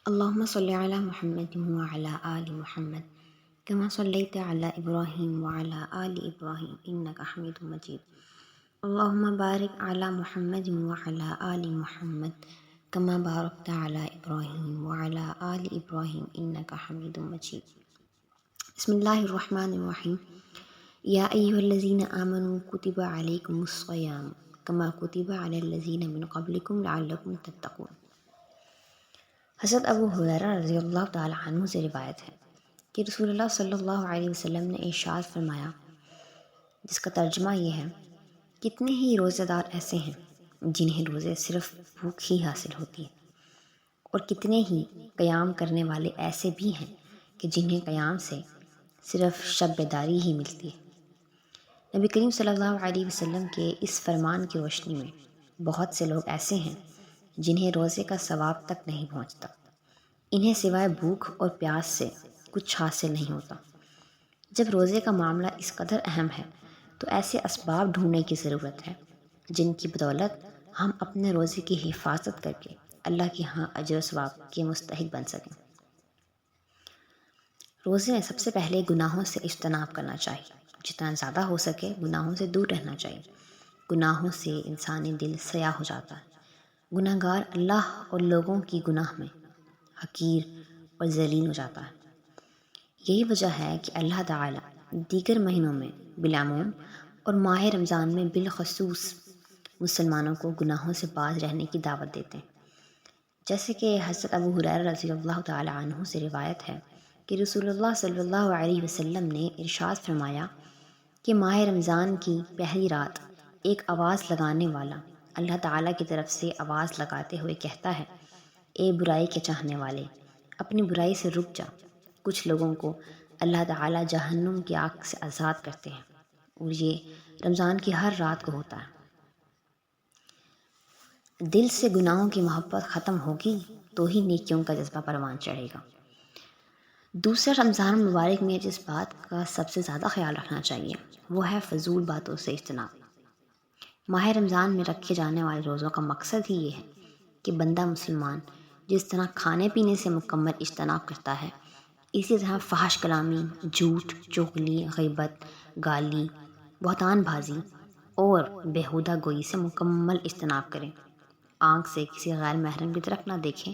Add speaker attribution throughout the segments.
Speaker 1: اللهم صل على محمد وعلى آل محمد كما صليت على إبراهيم وعلى آل إبراهيم إنك حميد مجيد. اللهم بارك على محمد وعلى آل محمد كما باركت على إبراهيم وعلى آل إبراهيم إنك حميد مجيد. بسم الله الرحمن الرحيم. يا أيها الذين آمنوا كتب عليكم الصيام كما كتب على الذين من قبلكم لعلكم تتقون. حضرت ابو ہریرہ رضی اللہ تعالی عنہ سے روایت ہے کہ رسول اللہ صلی اللہ علیہ وسلم نے ارشاد فرمایا، جس کا ترجمہ یہ ہے: کتنے ہی روزہ دار ایسے ہیں جنہیں روزے صرف بھوک ہی حاصل ہوتی ہے، اور کتنے ہی قیام کرنے والے ایسے بھی ہیں کہ جنہیں قیام سے صرف شب بیداری ہی ملتی ہے۔ نبی کریم صلی اللہ علیہ وسلم کے اس فرمان کی روشنی میں بہت سے لوگ ایسے ہیں جنہیں روزے کا ثواب تک نہیں پہنچتا، انہیں سوائے بھوک اور پیاس سے کچھ حاصل نہیں ہوتا۔ جب روزے کا معاملہ اس قدر اہم ہے تو ایسے اسباب ڈھونڈنے کی ضرورت ہے جن کی بدولت ہم اپنے روزے کی حفاظت کر کے اللہ کے ہاں اجر و ثواب کے مستحق بن سکیں۔ روزے میں سب سے پہلے گناہوں سے اجتناب کرنا چاہیے، جتنا زیادہ ہو سکے گناہوں سے دور رہنا چاہیے۔ گناہوں سے انسانی دل سیاہ ہو جاتا ہے۔ گناہ گار اللہ اور لوگوں کی گناہ میں حقیر اور ذلیل ہو جاتا ہے۔ یہی وجہ ہے کہ اللہ تعالی دیگر مہینوں میں بالعموم اور ماہ رمضان میں بالخصوص مسلمانوں کو گناہوں سے باز رہنے کی دعوت دیتے ہیں، جیسے کہ حضرت ابو ہریرہ رضی اللہ تعالی عنہ سے روایت ہے کہ رسول اللہ صلی اللہ علیہ وسلم نے ارشاد فرمایا کہ ماہ رمضان کی پہلی رات ایک آواز لگانے والا اللہ تعالیٰ کی طرف سے آواز لگاتے ہوئے کہتا ہے: اے برائی کے چاہنے والے، اپنی برائی سے رک جا۔ کچھ لوگوں کو اللہ تعالیٰ جہنم کی آگ سے آزاد کرتے ہیں، اور یہ رمضان کی ہر رات کو ہوتا ہے۔ دل سے گناہوں کی محبت ختم ہوگی تو ہی نیکیوں کا جذبہ پروان چڑھے گا۔ دوسرا، رمضان مبارک میں جس بات کا سب سے زیادہ خیال رکھنا چاہیے وہ ہے فضول باتوں سے اجتناب۔ ماہ رمضان میں رکھے جانے والے روزوں کا مقصد ہی یہ ہے کہ بندہ مسلمان جس طرح کھانے پینے سے مکمل اجتناب کرتا ہے، اسی طرح فحش کلامی، جھوٹ، چغلی، غیبت، گالی، بہتان بازی اور بیہودہ گوئی سے مکمل اجتناب کرے۔ آنکھ سے کسی غیر محرم کی طرف نہ دیکھیں،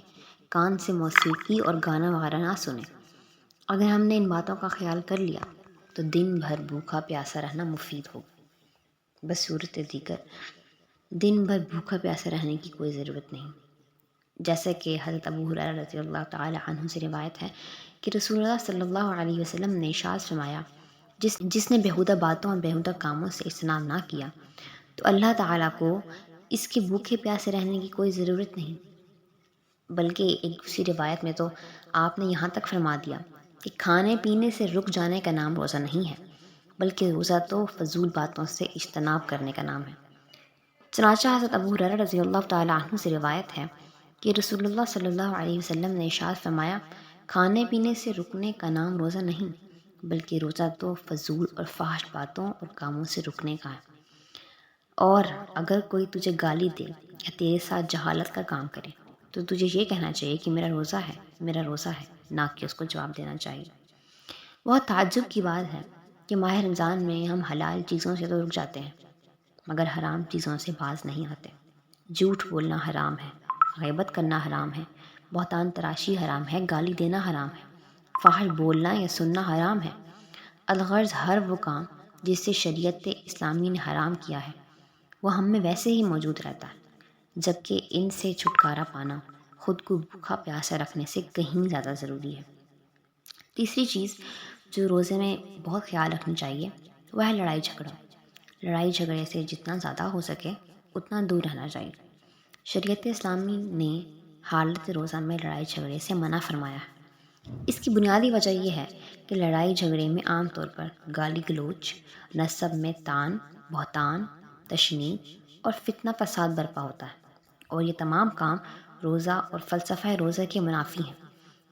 Speaker 1: کان سے موسیقی اور گانا وغیرہ نہ سنیں۔ اگر ہم نے ان باتوں کا خیال کر لیا تو دن بھر بھوکا پیاسا رہنا مفید ہوگا۔ بصورت دیگر دن بھر بھوکا پیاسا رہنے کی کوئی ضرورت نہیں، جیسا کہ حضرت ابو ہریرہ رضی اللہ تعالی عنہ سے روایت ہے کہ رسول اللہ صلی اللہ علیہ وسلم نے ارشاد فرمایا، جس نے بیہودہ باتوں اور بیہودہ کاموں سے اجتناب نہ کیا تو اللہ تعالیٰ کو اس کے بھوکے پیاسے رہنے کی کوئی ضرورت نہیں، بلکہ ایک دوسری روایت میں تو آپ نے یہاں تک فرما دیا کہ کھانے پینے سے رک جانے کا نام روزہ نہیں ہے، بلکہ روزہ تو فضول باتوں سے اجتناب کرنے کا نام ہے۔ چنانچہ حضرت ابو ہریرہ رضی اللہ تعالی عنہ سے روایت ہے کہ رسول اللہ صلی اللہ علیہ وسلم نے ارشاد فرمایا، کھانے پینے سے رکنے کا نام روزہ نہیں، بلکہ روزہ تو فضول اور فحش باتوں اور کاموں سے رکنے کا ہے۔ اور اگر کوئی تجھے گالی دے یا تیرے ساتھ جہالت کا کام کرے تو تجھے یہ کہنا چاہیے کہ میرا روزہ ہے، میرا روزہ ہے، نہ کہ اس کو جواب دینا چاہیے۔ بہت تعجب کی بات ہے کہ ماہ رمضان میں ہم حلال چیزوں سے تو رک جاتے ہیں مگر حرام چیزوں سے باز نہیں آتے۔ جھوٹ بولنا حرام ہے، غیبت کرنا حرام ہے، بہتان تراشی حرام ہے، گالی دینا حرام ہے، فحش بولنا یا سننا حرام ہے۔ الغرض ہر وہ کام جسے شریعت اسلامی نے حرام کیا ہے وہ ہم میں ویسے ہی موجود رہتا ہے، جبکہ ان سے چھٹکارا پانا خود کو بھوکا پیاسا رکھنے سے کہیں زیادہ ضروری ہے۔ تیسری چیز جو روزے میں بہت خیال رکھنی چاہیے وہ ہے لڑائی جھگڑا۔ لڑائی جھگڑے سے جتنا زیادہ ہو سکے اتنا دور رہنا چاہیے۔ شریعت اسلامی نے حالت روزہ میں لڑائی جھگڑے سے منع فرمایا ہے۔ اس کی بنیادی وجہ یہ ہے کہ لڑائی جھگڑے میں عام طور پر گالی گلوچ، نسب میں تان، بہتان، تشنیع اور فتنہ فساد برپا ہوتا ہے، اور یہ تمام کام روزہ اور فلسفہ روزہ کے منافی ہیں۔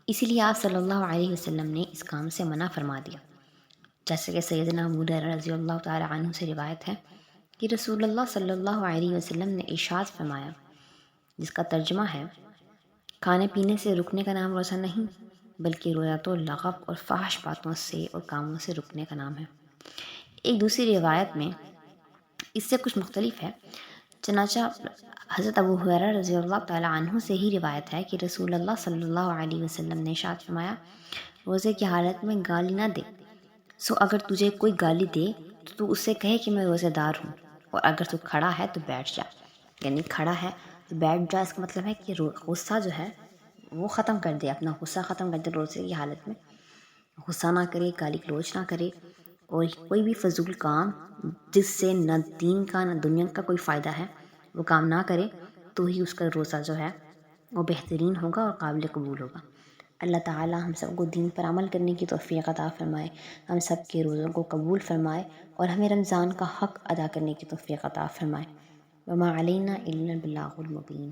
Speaker 1: اسی لیے آپ صلی اللہ علیہ وسلم نے اس کام سے منع فرما دیا، جیسے کہ سیدنا ابو ہریرہ رضی اللہ تعالی عنہ سے روایت ہے کہ رسول اللہ صلی اللہ علیہ وسلم نے ارشاد فرمایا، جس کا ترجمہ ہے کھانے پینے سے رکنے کا نام روزہ نہیں، بلکہ روزہ تو لغو اور فحش باتوں سے اور کاموں سے رکنے کا نام ہے۔ ایک دوسری روایت میں اس سے کچھ مختلف ہے، چنانچہ حضرت ابو ہریرہ رضی اللہ تعالیٰ عنہ سے ہی روایت ہے کہ رسول اللہ صلی اللہ علیہ وسلم نے ارشاد فرمایا، روزے کی حالت میں گالی نہ دے، سو اگر تجھے کوئی گالی دے تو اس سے کہے کہ میں روزے دار ہوں، اور اگر تو کھڑا ہے تو بیٹھ جا، یعنی کھڑا ہے تو بیٹھ جا، اس کا مطلب ہے کہ غصہ جو ہے وہ ختم کر دے، اپنا غصہ ختم کر دے، روزے کی حالت میں غصہ نہ کرے، گالی گلوچ نہ کرے، اور کوئی بھی فضول کام جس سے نہ دین کا نہ دنیا کا کوئی فائدہ ہے وہ کام نہ کرے، تو ہی اس کا روزہ جو ہے وہ بہترین ہوگا اور قابل قبول ہوگا۔ اللہ تعالی ہم سب کو دین پر عمل کرنے کی توفیق عطا فرمائے، ہم سب کے روزوں کو قبول فرمائے، اور ہمیں رمضان کا حق ادا کرنے کی توفیق عطا فرمائے۔ وما علینا الا البلاغ المبین۔